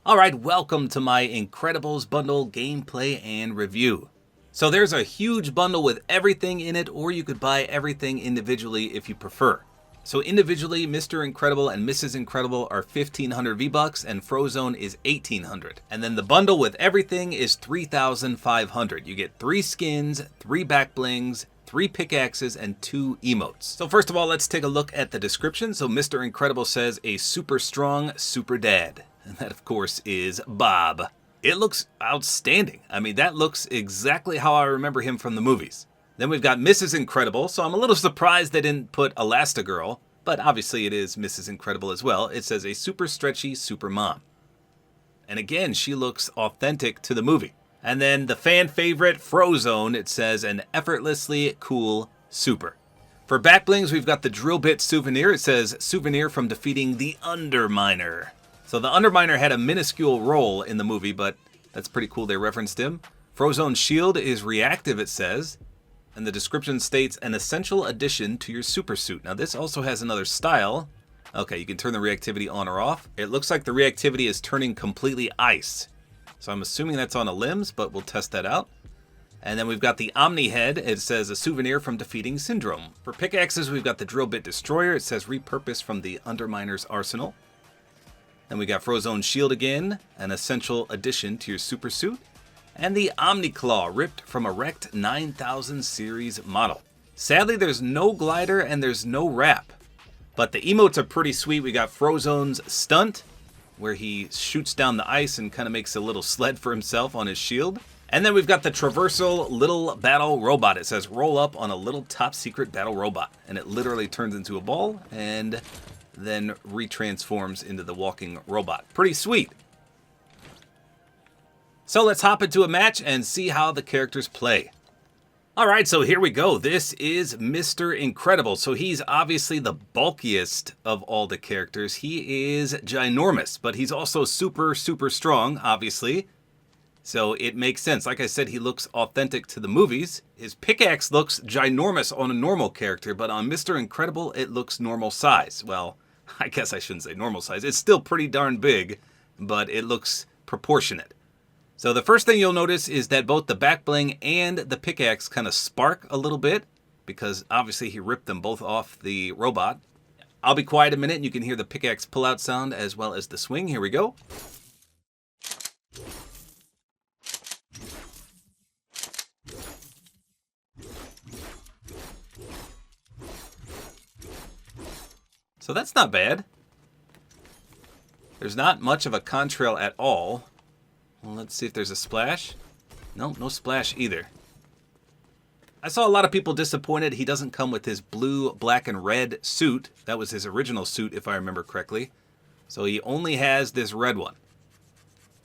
Alright, welcome to my Incredibles bundle gameplay and review. So there's a huge bundle with everything in it, or you could buy everything individually if you prefer. So individually, Mr. Incredible and Mrs. Incredible are 1,500 V-Bucks and Frozone is 1,800. And then the bundle with everything is 3,500. You get 3 skins, 3 back blings, 3 pickaxes, and 2 emotes. So first of all, let's take a look at the description. So Mr. Incredible says, a super strong super dad. And that, of course, is Bob. It looks outstanding. I mean, that looks exactly how I remember him from the movies. Then we've got Mrs. Incredible, so I'm a little surprised they didn't put Elastigirl, but obviously it is Mrs. Incredible as well. It says a super stretchy super mom. And again, she looks authentic to the movie. And then the fan favorite, Frozone, it says an effortlessly cool super. For backblings, we've got the drill bit souvenir. It says souvenir from defeating the Underminer. So the Underminer had a minuscule role in the movie, but that's pretty cool they referenced him. Frozone's shield is reactive, it says. And the description states an essential addition to your super suit. Now this also has another style. Okay, you can turn the reactivity on or off. It looks like the reactivity is turning completely ice. So I'm assuming that's on a limbs, but we'll test that out. And then we've got the Omni Head. It says a souvenir from defeating Syndrome. For pickaxes, we've got the Drill Bit Destroyer. It says repurposed from the Underminer's arsenal. Then we got Frozone's shield again, an essential addition to your super suit. And the Omni Claw, ripped from a wrecked 9000 series model. Sadly, there's no glider and there's no wrap. But the emotes are pretty sweet. We got Frozone's Stunt, where he shoots down the ice and kind of makes a little sled for himself on his shield. And then we've got the Traversal Little Battle Robot. It says roll up on a little top secret battle robot. And it literally turns into a ball and then retransforms into the walking robot. Pretty sweet. So let's hop into a match and see how the characters play. Alright, so here we go. This is Mr. Incredible. So he's obviously the bulkiest of all the characters. He is ginormous, but he's also super, super strong, obviously. So it makes sense. Like I said, he looks authentic to the movies. His pickaxe looks ginormous on a normal character, but on Mr. Incredible, it looks normal size. Well, I guess I shouldn't say normal size. It's still pretty darn big, but it looks proportionate. So the first thing you'll notice is that both the back bling and the pickaxe kind of spark a little bit, because obviously he ripped them both off the robot. I'll be quiet a minute and you can hear the pickaxe pull out sound as well as the swing. Here we go. So that's not bad. There's not much of a contrail at all. Well, let's see if there's a splash. No, no splash either. I saw a lot of people disappointed he doesn't come with his blue, black, and red suit. That was his original suit, if I remember correctly. So he only has this red one.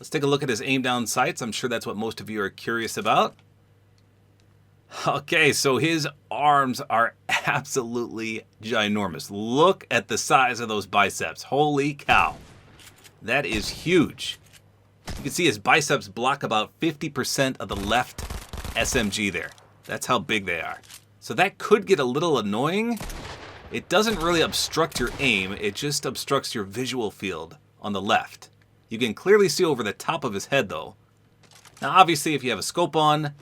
Let's take a look at his aim down sights. I'm sure that's what most of you are curious about. Okay, so his arms are absolutely ginormous. Look at the size of those biceps. Holy cow. That is huge. You can see his biceps block about 50% of the left SMG there. That's how big they are. So that could get a little annoying. It doesn't really obstruct your aim, it just obstructs your visual field on the left. You can clearly see over the top of his head though. Now obviously if you have a scope on,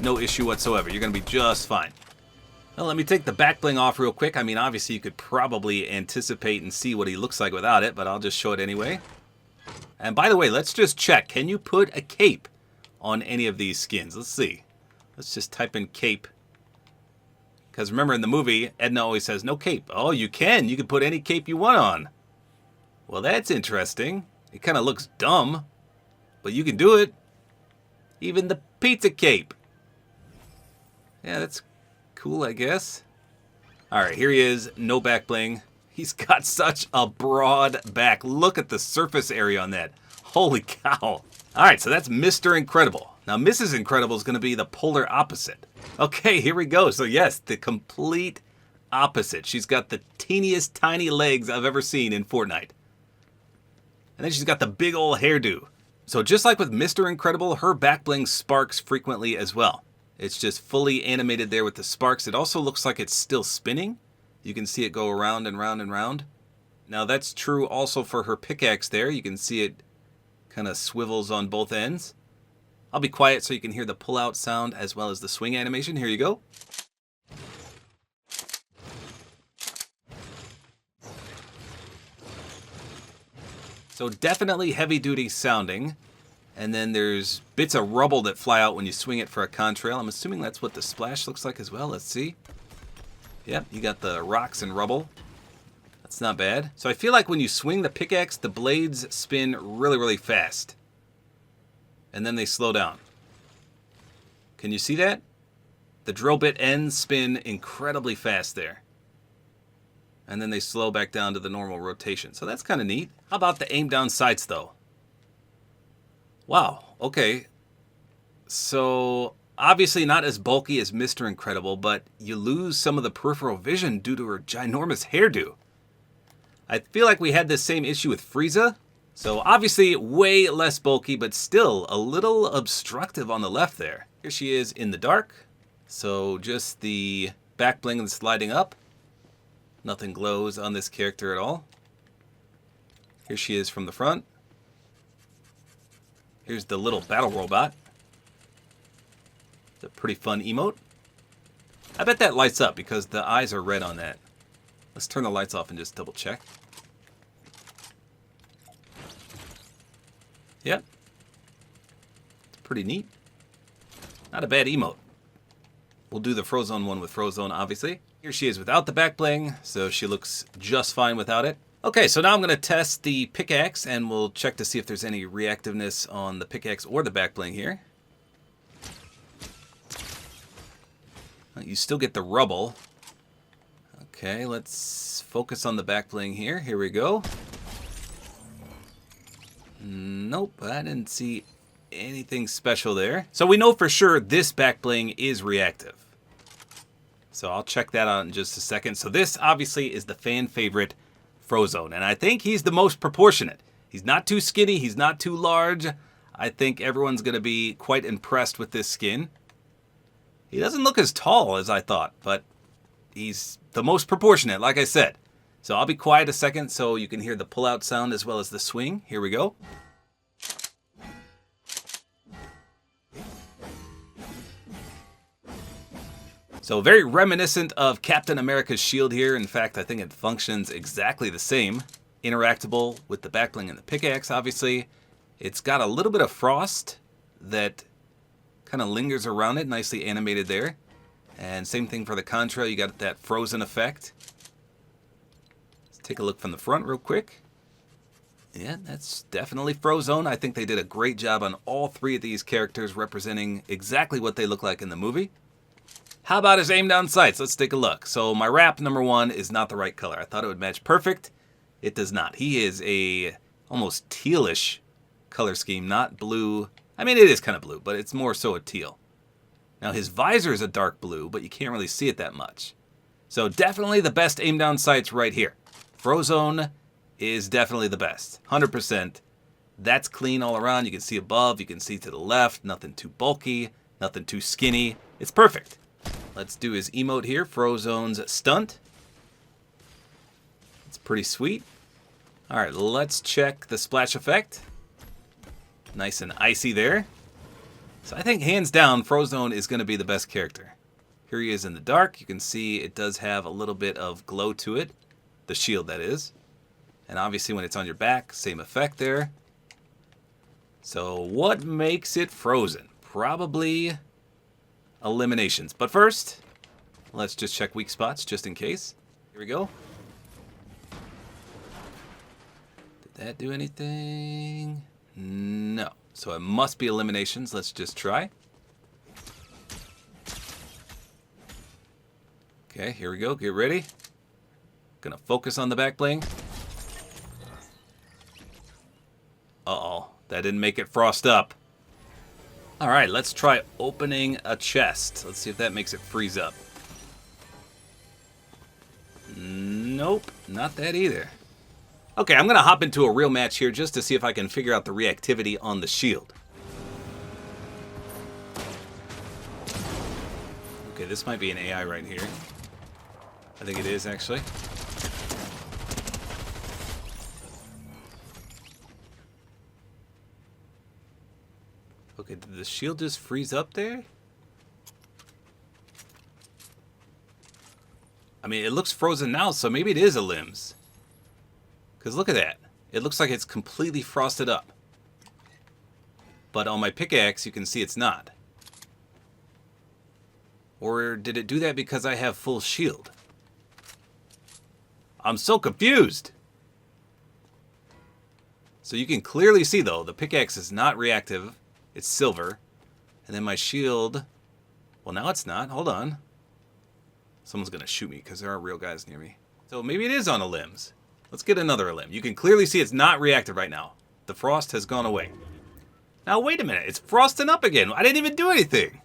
no issue whatsoever. You're going to be just fine. Now let me take the back bling off real quick. I mean obviously you could probably anticipate and see what he looks like without it, but I'll just show it anyway. And by the way, let's just check. Can you put a cape on any of these skins? Let's see. Let's just type in cape. Because remember in the movie, Edna always says no cape. Oh, you can. You can put any cape you want on. Well, that's interesting. It kind of looks dumb, but you can do it. Even the pizza cape. Yeah, that's cool, I guess. All right, here he is. No back bling. He's got such a broad back. Look at the surface area on that. Holy cow. All right, so that's Mr. Incredible. Now, Mrs. Incredible is going to be the polar opposite. Okay, here we go. So yes, the complete opposite. She's got the teeniest tiny legs I've ever seen in Fortnite. And then she's got the big old hairdo. So just like with Mr. Incredible, her back bling sparks frequently as well. It's just fully animated there with the sparks. It also looks like it's still spinning. You can see it go around and round and round. Now that's true also for her pickaxe there. You can see it Kind of swivels on both ends. I'll be quiet so you can hear the pull-out sound as well as the swing animation. Here you go. So definitely heavy-duty sounding. And then there's bits of rubble that fly out when you swing it for a contrail. I'm assuming that's what the splash looks like as well. Let's see. Yep, you got the rocks and rubble. That's not bad. So I feel like when you swing the pickaxe, the blades spin really, really fast. And then they slow down. Can you see that? The drill bit ends spin incredibly fast there. And then they slow back down to the normal rotation. So that's kind of neat. How about the aim down sights though? Wow, okay. So obviously not as bulky as Mr. Incredible, but you lose some of the peripheral vision due to her ginormous hairdo. I feel like we had this same issue with Frieza. So obviously way less bulky, but still a little obstructive on the left there. Here she is in the dark. So just the back bling that's sliding up. Nothing glows on this character at all. Here she is from the front. Here's the little battle robot. It's a pretty fun emote. I bet that lights up because the eyes are red on that. Let's turn the lights off and just double check. Yep. It's pretty neat. Not a bad emote. We'll do the Frozone one with Frozone, obviously. Here she is without the back bling, so she looks just fine without it. Okay, so now I'm going to test the pickaxe, and we'll check to see if there's any reactiveness on the pickaxe or the back bling here. You still get the rubble. Okay, let's focus on the back bling here. Here we go. Nope, I didn't see anything special there. So we know for sure this back bling is reactive. So I'll check that out in just a second. So this obviously is the fan favorite Frozone, and I think he's the most proportionate. He's not too skinny, he's not too large. I think everyone's going to be quite impressed with this skin. He doesn't look as tall as I thought, but he's the most proportionate, like I said. So I'll be quiet a second so you can hear the pull-out sound as well as the swing. Here we go. So very reminiscent of Captain America's shield here. In fact, I think it functions exactly the same. Interactable with the back bling and the pickaxe, obviously. It's got a little bit of frost that kind of lingers around it, nicely animated there. And same thing for the contrail, you got that frozen effect. Let's take a look from the front real quick. Yeah, that's definitely Frozone. I think they did a great job on all three of these characters representing exactly what they look like in the movie. How about his aim down sights? Let's take a look. So my wrap number one is not the right color. I thought it would match perfect. It does not. He is a almost tealish color scheme, not blue. I mean, it is kind of blue, but it's more so a teal. Now his visor is a dark blue, but you can't really see it that much. So definitely the best aim down sights right here. Frozone is definitely the best, 100%. That's clean all around. You can see above, you can see to the left, nothing too bulky, nothing too skinny. It's perfect. Let's do his emote here, Frozone's Stunt. It's pretty sweet. All right, let's check the splash effect. Nice and icy there. So I think hands down, Frozone is going to be the best character. Here he is in the dark. You can see it does have a little bit of glow to it. The shield, that is. And obviously when it's on your back, same effect there. So what makes it frozen? Probably eliminations. But first, let's just check weak spots just in case. Here we go. Did that do anything? No. So it must be eliminations. Let's just try. Okay, here we go. Get ready. Gonna focus on the back bling. Uh-oh. That didn't make it frost up. All right, let's try opening a chest. Let's see if that makes it freeze up. Nope, not that either. Okay, I'm going to hop into a real match here just to see if I can figure out the reactivity on the shield. Okay, this might be an AI right here. I think it is, actually. Okay, did the shield just freeze up there? I mean, it looks frozen now, so maybe it is a limbs. Because look at that. It looks like it's completely frosted up. But on my pickaxe, you can see it's not. Or did it do that because I have full shield? I'm so confused. So you can clearly see, though, the pickaxe is not reactive. It's silver. And then my shield... Well, now it's not. Hold on. Someone's going to shoot me because there are real guys near me. So maybe it is on a limbs. Let's get another limb. You can clearly see it's not reactive right now. The frost has gone away. Now, wait a minute. It's frosting up again. I didn't even do anything.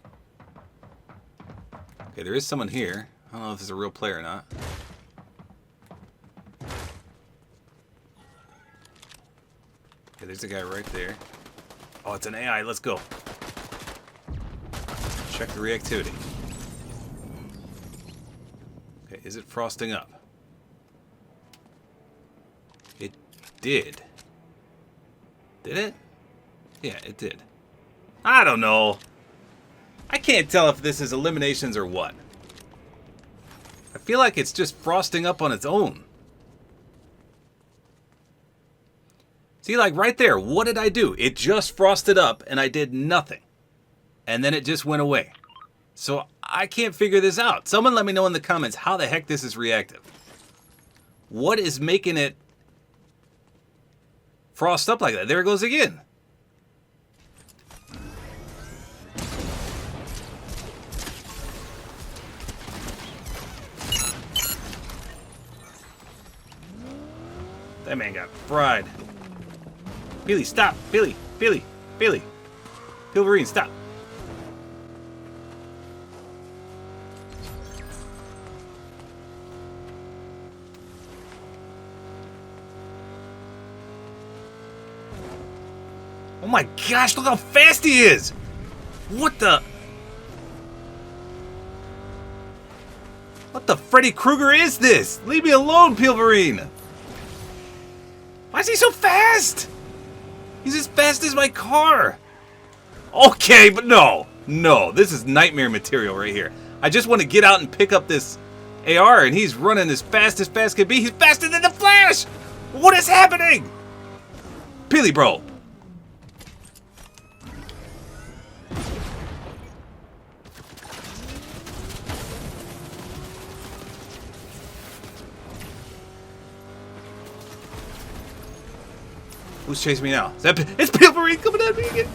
Okay, there is someone here. I don't know if it's a real player or not. Okay, there's a guy right there. Oh, it's an AI. Let's go. Check the reactivity. Okay, is it frosting up? It did. Did it? Yeah, it did. I don't know. I can't tell if this is eliminations or what. I feel like it's just frosting up on its own. See, like right there, what did I do? It just frosted up and I did nothing. And then it just went away. So I can't figure this out. Someone let me know in the comments how the heck this is reactive. What is making it frost up like that? There it goes again. That man got fried. Billy, stop. Billy, Billy, Billy. Pilverine, stop. Oh my gosh, look how fast he is! What the... What the Freddy Krueger is this? Leave me alone, Pilverine! Why is he so fast? He's as fast as my car. Okay, but no. No, this is nightmare material right here. I just want to get out and pick up this AR, and he's running as fast can be. He's faster than the Flash! What is happening? Pilly, bro. Who's chasing me now? Is that... It's Pilverine coming at me again!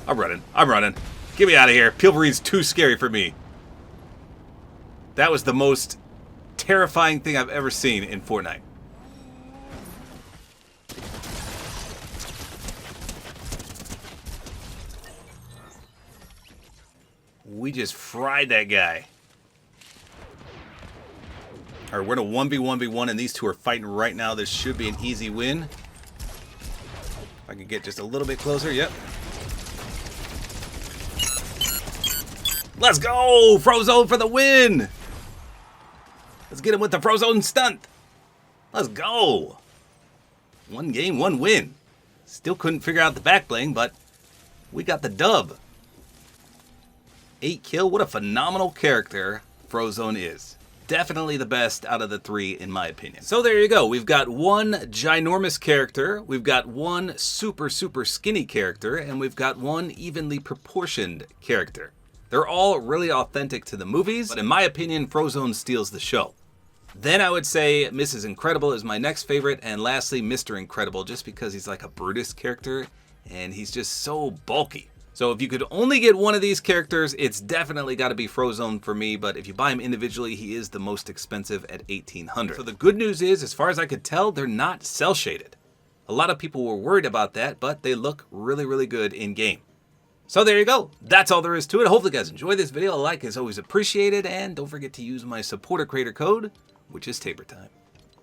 I'm running. I'm running. Get me out of here. Pilverine's too scary for me. That was the most terrifying thing I've ever seen in Fortnite. We just fried that guy. Alright, we're in a 1v1v1 and these two are fighting right now. This should be an easy win. If I can get just a little bit closer, yep. Let's go! Frozone for the win! Let's get him with the Frozone stunt! Let's go! One game, one win. Still couldn't figure out the backbling, but we got the dub. 8 kill, what a phenomenal character Frozone is. Definitely the best out of the 3 in my opinion. So there you go. We've got one ginormous character, we've got one super skinny character, and we've got one evenly proportioned character. They're all really authentic to the movies, but in my opinion, Frozone steals the show. Then I would say Mrs. Incredible is my next favorite, and lastly, Mr. Incredible, just because he's like a Brutus character, and he's just so bulky. So if you could only get one of these characters, it's definitely got to be Frozone for me, but if you buy him individually, he is the most expensive at $1,800. So the good news is, as far as I could tell, they're not cel shaded. A lot of people were worried about that, but they look really good in game. So there you go. That's all there is to it. Hopefully you guys enjoyed this video. A like is always appreciated, and don't forget to use my Support-A-Creator code, which is tabortime.